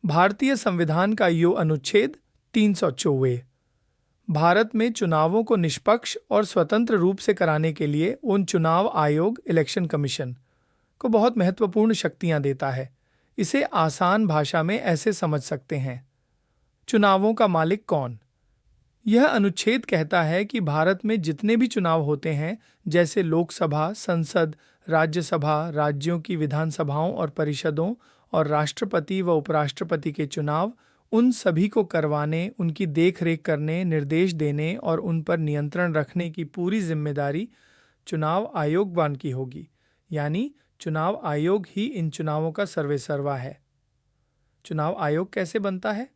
भारतीय संविधान का यो अनुच्छेद 324 भारत में चुनावों को निष्पक्ष और स्वतंत्र रूप से कराने के लिए उन चुनाव आयोग इलेक्शन कमीशन को बहुत महत्वपूर्ण शक्तियां देता है। इसे आसान भाषा में ऐसे समझ सकते हैं। चुनावों का मालिक कौन? यह अनुच्छेद कहता है कि भारत में जितने भी चुनाव होते हैं, जैसे लोकसभा, संसद, राज्यसभा, राज्यों की विधानसभाओं और परिषदों और राष्ट्रपति व उपराष्ट्रपति के चुनाव, उन सभी को करवाने, उनकी देखरेख करने, निर्देश देने और उन पर नियंत्रण रखने की पूरी जिम्मेदारी चुनाव आयोगवान की होगी। यानी चुनाव आयोग ही इन चुनावों का सर्वेसर्वा है। चुनाव आयोग कैसे बनता है?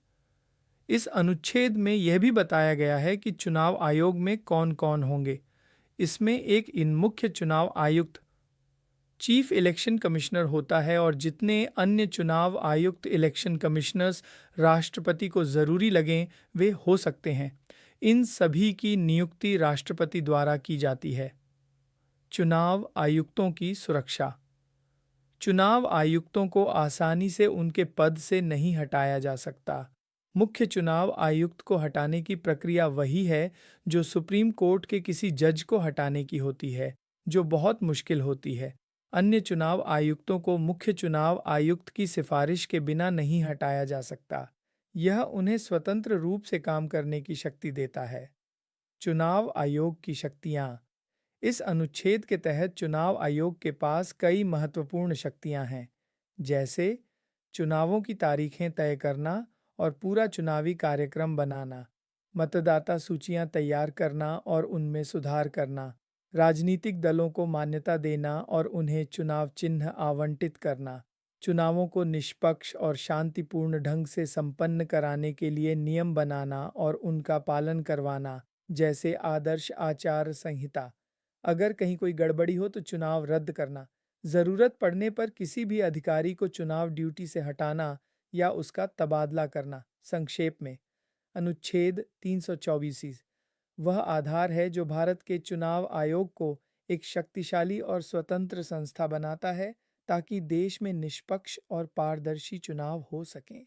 इस अनुच्छेद में यह भी बताया गया है कि चुनाव आयोग में कौन कौन होंगे। इसमें एक इन मुख्य चुनाव आयुक्त चीफ इलेक्शन कमिश्नर होता है और जितने अन्य चुनाव आयुक्त इलेक्शन कमिश्नर्स राष्ट्रपति को जरूरी लगें वे हो सकते हैं। इन सभी की नियुक्ति राष्ट्रपति द्वारा की जाती है। चुनाव आयुक्तों की सुरक्षा। चुनाव आयुक्तों को आसानी से उनके पद से नहीं हटाया जा सकता। मुख्य चुनाव आयुक्त को हटाने की प्रक्रिया वही है जो सुप्रीम कोर्ट के किसी जज को हटाने की होती है, जो बहुत मुश्किल होती है। अन्य चुनाव आयुक्तों को मुख्य चुनाव आयुक्त की सिफारिश के बिना नहीं हटाया जा सकता। यह उन्हें स्वतंत्र रूप से काम करने की शक्ति देता है। चुनाव आयोग की शक्तियां। इस अनुच्छेद के तहत चुनाव आयोग के पास कई महत्वपूर्ण शक्तियां हैं, जैसे चुनावों की तारीखें तय करना और पूरा चुनावी कार्यक्रम बनाना, मतदाता सूचियां तैयार करना और उनमें सुधार करना, राजनीतिक दलों को मान्यता देना और उन्हें चुनाव चिन्ह आवंटित करना, चुनावों को निष्पक्ष और शांतिपूर्ण ढंग से संपन्न कराने के लिए नियम बनाना और उनका पालन करवाना, जैसे आदर्श आचार संहिता। अगर कहीं कोई गड़बड़ी हो तो चुनाव रद्द करना, जरूरत पड़ने पर किसी भी अधिकारी को चुनाव ड्यूटी से हटाना या उसका तबादला करना। संक्षेप में, अनुच्छेद 324 वह आधार है जो भारत के चुनाव आयोग को एक शक्तिशाली और स्वतंत्र संस्था बनाता है, ताकि देश में निष्पक्ष और पारदर्शी चुनाव हो सकें।